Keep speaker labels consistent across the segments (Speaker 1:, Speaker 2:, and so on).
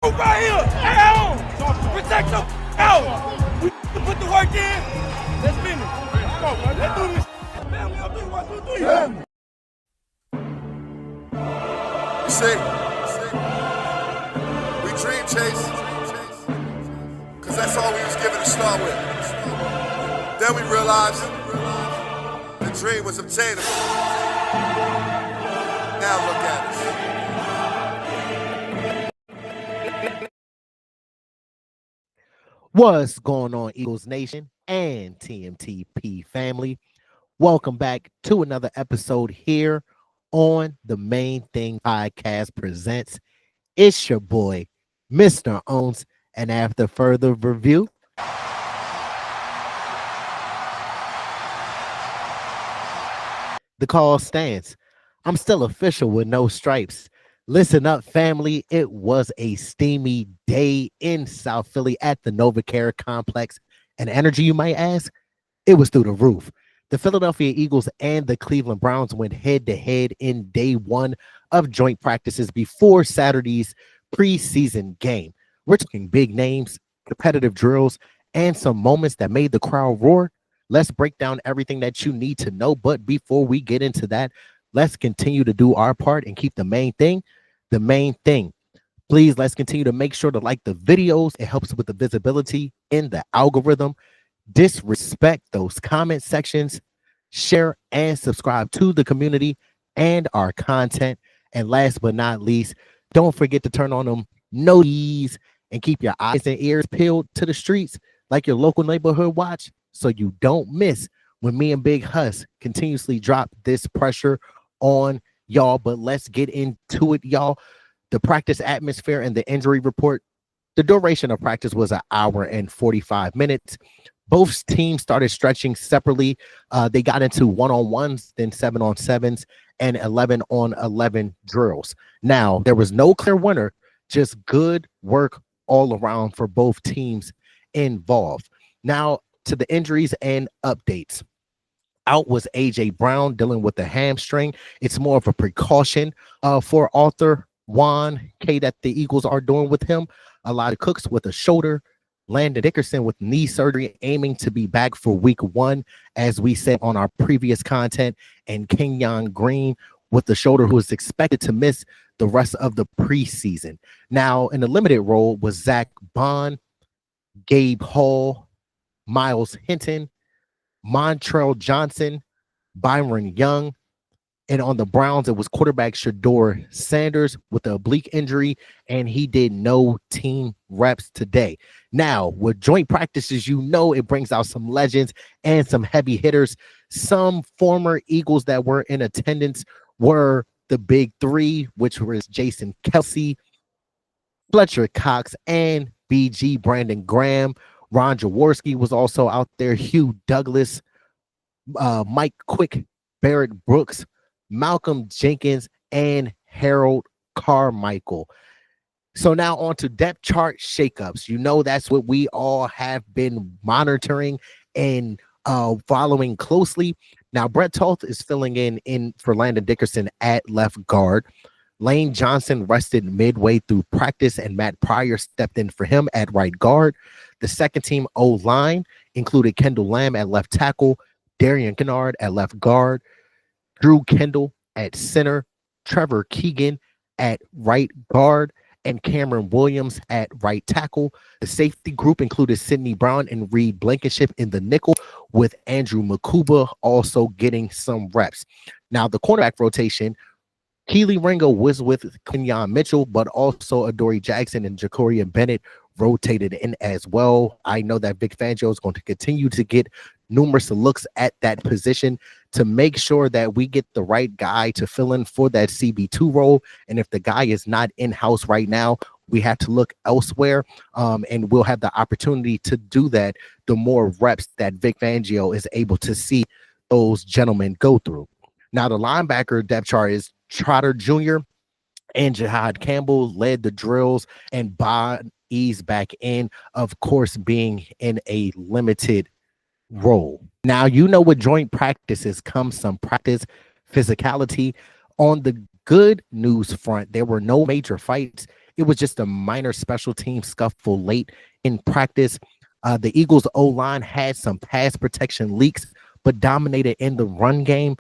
Speaker 1: Right here, out. Protect your out. We put the work in. Let's finish. Come on, man. Let's do this. Family, I'll do 1, 2, 3.
Speaker 2: You see, we dream chase, cause that's all we was given to start with. Then we realized the dream was obtainable. Now look at us.
Speaker 3: What's going on, Eagles Nation and TMTP family? Welcome back to another episode here on the Main Thing Podcast presents. It's your boy, Mr. Owens, and after further review, the call stands. I'm still official with no stripes. Listen up, family. It was a steamy day in South Philly at the NovaCare complex. And energy, you might ask, it was through the roof. The Philadelphia Eagles and the Cleveland Browns went head-to-head in day one of joint practices before Saturday's preseason game. We're talking big names, competitive drills, and some moments that made the crowd roar. Let's break down everything that you need to know. But before we get into that, let's continue to do our part and keep the main thing the main thing. Please, let's continue to make sure to like the videos. It helps with the visibility in the algorithm. Disrespect those comment sections. Share and subscribe to the community and our content. And last but not least, don't forget to turn on them notifications and keep your eyes and ears peeled to the streets like your local neighborhood watch so you don't miss when me and Big Huss continuously drop this pressure on y'all. But let's get into it, y'all. The practice atmosphere and the injury report. The duration of practice was an hour and 45 minutes. Both teams started stretching separately. They got into 1-on-1s, then 7-on-7s, and 11-on-11 drills. Now, there was no clear winner, just good work all around for both teams involved. Now, to the injuries and updates. Out was A.J. Brown dealing with the hamstring. It's more of a precaution for Arthur Juan K that the Eagles are doing with him. A lot of Cooks with a shoulder. Landon Dickerson with knee surgery, aiming to be back for week 1, as we said on our previous content. And Kenyon Green with the shoulder, who is expected to miss the rest of the preseason. Now, in the limited role was Zach Bond, Gabe Hall, Miles Hinton, Montrell Johnson, Byron Young, and on the Browns, it was quarterback Shador Sanders with the oblique injury, and he did no team reps today. Now, with joint practices, you know it brings out some legends and some heavy hitters. Some former Eagles that were in attendance were the big three, which was Jason Kelsey, Fletcher Cox, and BG Brandon Graham. Ron Jaworski was also out there. Hugh Douglas, Mike Quick, Barrett Brooks, Malcolm Jenkins, and Harold Carmichael. So now on to depth chart shakeups. You know that's what we all have been monitoring and following closely. Now Brett Toth is filling in for Landon Dickerson at left guard. Lane Johnson rested midway through practice, and Matt Pryor stepped in for him at right guard. The second team O-line included Kendall Lamb at left tackle, Darian Kennard at left guard, Drew Kendall at center, Trevor Keegan at right guard, and Cameron Williams at right tackle. The safety group included Sidney Brown and Reed Blankenship in the nickel, with Andrew Makuba also getting some reps. Now, the cornerback rotation, Keely Ringo was with Kenyon Mitchell, but also Adoree Jackson and Jacorian Bennett rotated in as well. I know that Vic Fangio is going to continue to get numerous looks at that position to make sure that we get the right guy to fill in for that CB2 role. And if the guy is not in-house right now, we have to look elsewhere, and we'll have the opportunity to do that the more reps that Vic Fangio is able to see those gentlemen go through. Now, the linebacker depth chart is Trotter Jr. and Jihad Campbell led the drills, and Bond eased back in, of course, being in a limited role. Now, you know, with joint practices comes some practice physicality. On the good news front, there were no major fights It was just a minor special team scuffle late in practice. The Eagles O-line had some pass protection leaks, but dominated in the run game.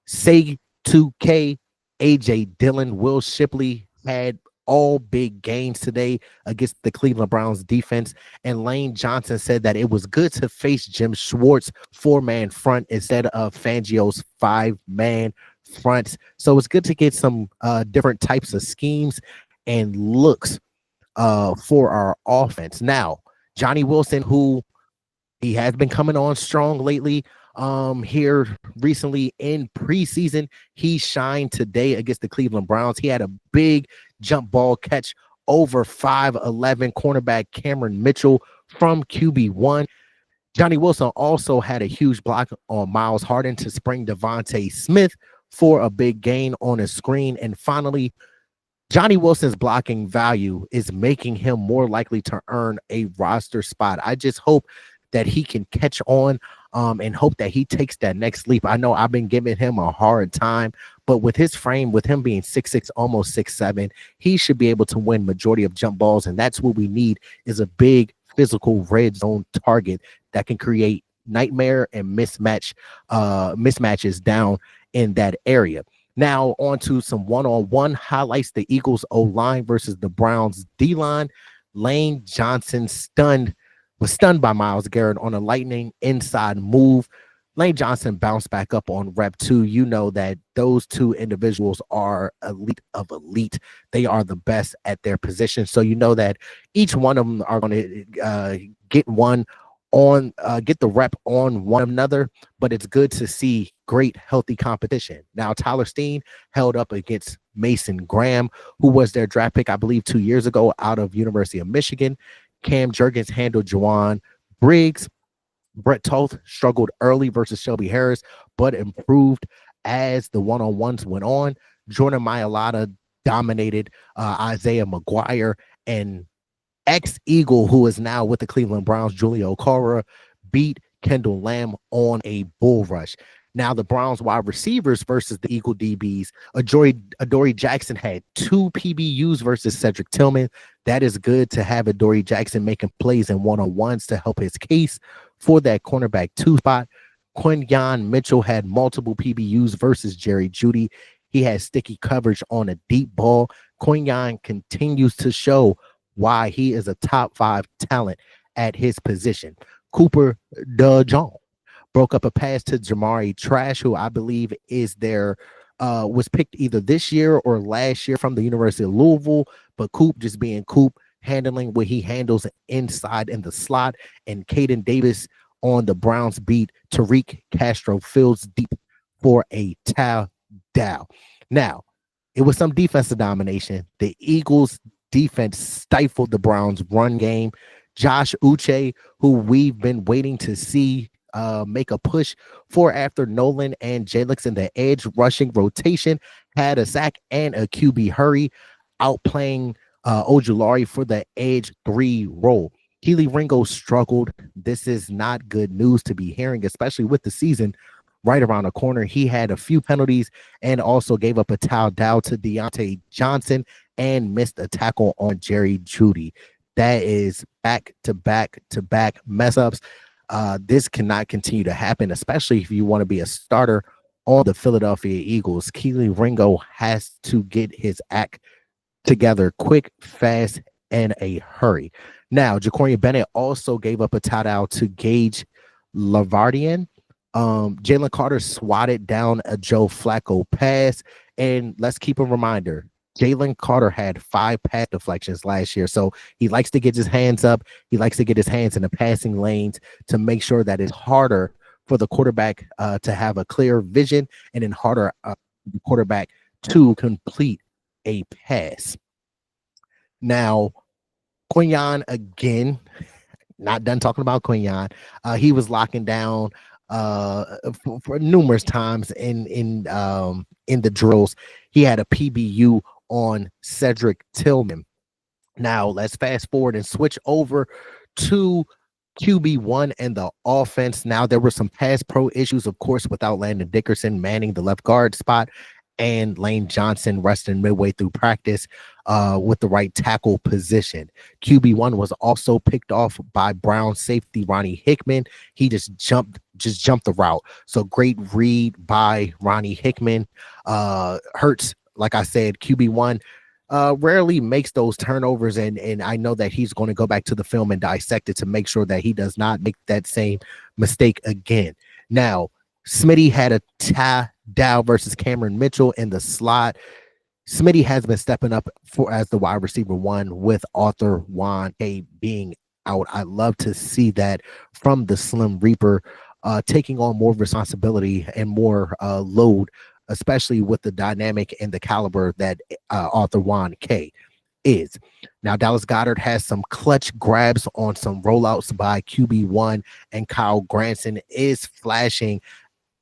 Speaker 3: Say 2K, AJ Dillon, Will Shipley had all big gains today against the Cleveland Browns defense. And Lane Johnson said that it was good to face Jim Schwartz 4-man front instead of Fangio's 5-man front. So it's good to get some different types of schemes and looks for our offense. Now, Johnny Wilson, who he has been coming on strong lately. Here recently in preseason, he shined today against the Cleveland Browns. He had a big jump ball catch over 5'11" cornerback Cameron Mitchell from QB1. Johnny Wilson also had a huge block on Miles Harden to spring Devontae Smith for a big gain on a screen. And finally, Johnny Wilson's blocking value is making him more likely to earn a roster spot. I just hope that he can catch on and hope that he takes that next leap. I know I've been giving him a hard time, but with his frame, with him being 6'6", almost 6'7", he should be able to win majority of jump balls, and that's what we need is a big physical red zone target that can create nightmare and mismatches down in that area. Now on to some one-on-one highlights. The Eagles O-line versus the Browns D-line. Lane Johnson was stunned by Myles Garrett on a lightning inside move. Lane Johnson bounced back up on rep 2. You know that those two individuals are elite of elite. They are the best at their position. So you know that each one of them are going to get the rep on one another, but it's good to see great healthy competition. Now, Tyler Steen held up against Mason Graham, who was their draft pick, I believe, 2 years ago out of University of Michigan. Cam Jurgens handled Juwan Briggs. Brett Toth struggled early versus Shelby Harris, but improved as the one-on-ones went on. Jordan Mailata dominated Isaiah McGuire, and ex-Eagle, who is now with the Cleveland Browns, Julio Cora, beat Kendall Lamb on a bull rush. Now the Browns wide receivers versus the Eagle DBs. Adoree Jackson had 2 PBUs versus Cedric Tillman. That is good to have Adoree Jackson making plays in one-on-ones to help his case for that cornerback 2 spot. Quinyon Mitchell had multiple PBUs versus Jerry Jeudy. He had sticky coverage on a deep ball. Quinyon continues to show why he is a top 5 talent at his position. Cooper DeJong broke up a pass to Jamari Trash, who I believe is was picked either this year or last year from the University of Louisville, but Coop just being Coop, handling what he handles inside in the slot, and Caden Davis on the Browns beat Tariq Castro Fields deep for a touchdown. Now, it was some defensive domination. The Eagles defense stifled the Browns run game. Josh Uche, who we've been waiting to see make a push for after Nolan and Jalix in the edge rushing rotation, had a sack and a QB hurry, outplaying Ojulari for the edge 3 role. Keely Ringo struggled. This is not good news to be hearing, especially with the season right around the corner. He had a few penalties and also gave up a touchdown to Deontay Johnson and missed a tackle on Jerry Jeudy. That is back-to-back mess ups. This cannot continue to happen, especially if you want to be a starter on the Philadelphia Eagles. Keely Ringo has to get his act together quick, fast, and a hurry. Now, Jacorian Bennett also gave up a touchdown to Gage Lavardian. Jalen Carter swatted down a Joe Flacco pass. And let's keep a reminder, Jalen Carter had 5 pass deflections last year. So he likes to get his hands up. He likes to get his hands in the passing lanes to make sure that it's harder for the quarterback to have a clear vision, and then harder for the quarterback to complete a pass. Now, Quinyon, again, not done talking about Quinyon. He was locking down for numerous times in the drills. He had a PBU on Cedric Tillman. Now let's fast forward and switch over to QB1 and the offense. Now there were some pass pro issues, of course, without Landon Dickerson manning the left guard spot, and Lane Johnson resting midway through practice with the right tackle position. QB1 was also picked off by Brown safety Ronnie Hickman. He just jumped the route. So great read by Ronnie Hickman. Hurts, like I said, QB1 rarely makes those turnovers, and I know that he's going to go back to the film and dissect it to make sure that he does not make that same mistake again. Now, Smitty had a tie Dow versus Cameron Mitchell in the slot. Smitty has been stepping up as the wide receiver one with Arthur Juan K being out. I love to see that from the Slim Reaper, taking on more responsibility and more load, especially with the dynamic and the caliber that Arthur Juan K is. Now, Dallas Goedert has some clutch grabs on some rollouts by QB1, and Kyle Granson is flashing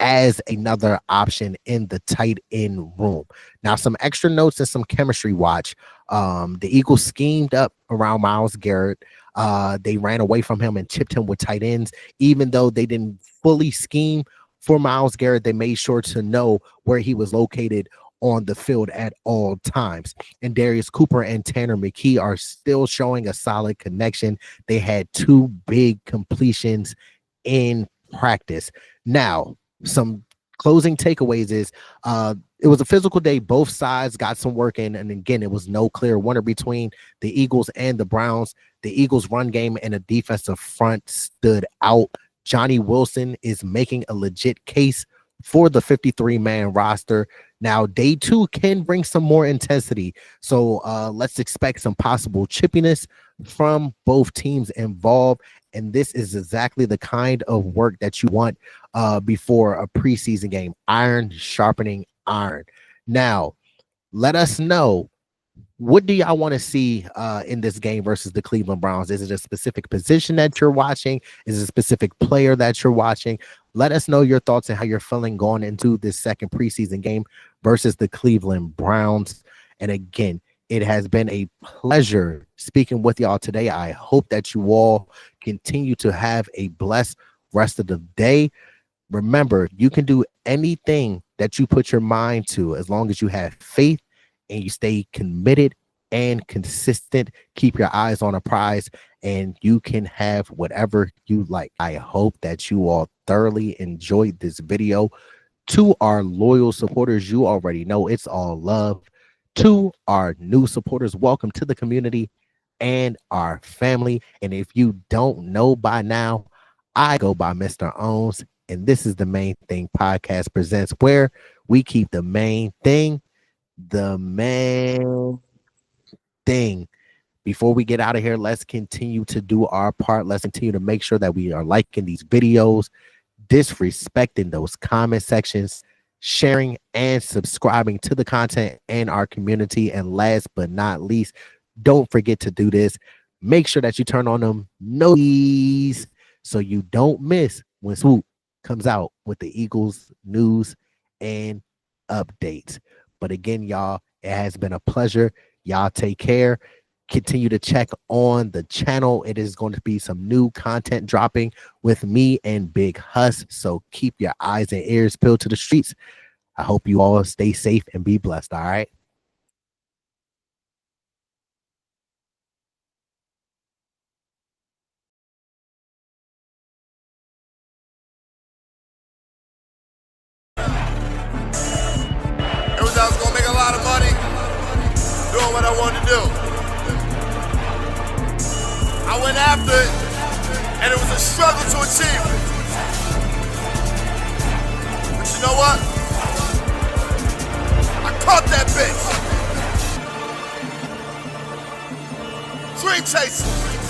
Speaker 3: as another option in the tight end room. Now, some extra notes and some chemistry watch. The Eagles schemed up around Myles Garrett. They ran away from him and chipped him with tight ends. Even though they didn't fully scheme for Myles Garrett, they made sure to know where he was located on the field at all times. And Darius Cooper and Tanner McKee are still showing a solid connection. They had 2 big completions in practice. Now, some closing takeaways is it was a physical day. Both sides got some work in, and again, it was no clear winner between the Eagles and the Browns. The Eagles' run game and a defensive front stood out. Johnny Wilson is making a legit case for the 53-man roster. Now, day 2 can bring some more intensity, so let's expect some possible chippiness from both teams involved. And this is exactly the kind of work that you want before a preseason game. Iron sharpening iron. Now, let us know, what do y'all want to see in this game versus the Cleveland Browns? Is it a specific position that you're watching? Is it a specific player that you're watching? Let us know your thoughts and how you're feeling going into this second preseason game versus the Cleveland Browns. And again, it has been a pleasure speaking with y'all today. I hope that you all continue to have a blessed rest of the day. Remember, you can do anything that you put your mind to as long as you have faith and you stay committed and consistent. Keep your eyes on a prize, and you can have whatever you like. I hope that you all thoroughly enjoyed this video. To our loyal supporters, you already know it's all love. To our new supporters, welcome to the community and our family. And if you don't know by now, I go by Mr. Owns, and this is the Main Thing Podcast Presents, where we keep the main thing the main thing. Before we get out of here, let's continue to do our part. Let's continue to make sure that we are liking these videos, disrespecting those comment sections, sharing and subscribing to the content and our community. And last but not least, don't forget to do this. Make sure that you turn on them notifications so you don't miss when Swoop comes out with the Eagles news and updates. But again, y'all, it has been a pleasure. Y'all take care. Continue to check on the channel. It is going to be some new content dropping with me and Big Huss. So keep your eyes and ears peeled to the streets. I hope you all stay safe and be blessed. All right.
Speaker 2: I was gonna make a lot of money doing what I wanted to do. I went after it, and it was a struggle to achieve it. But you know what? I caught that bitch. Dream chasing.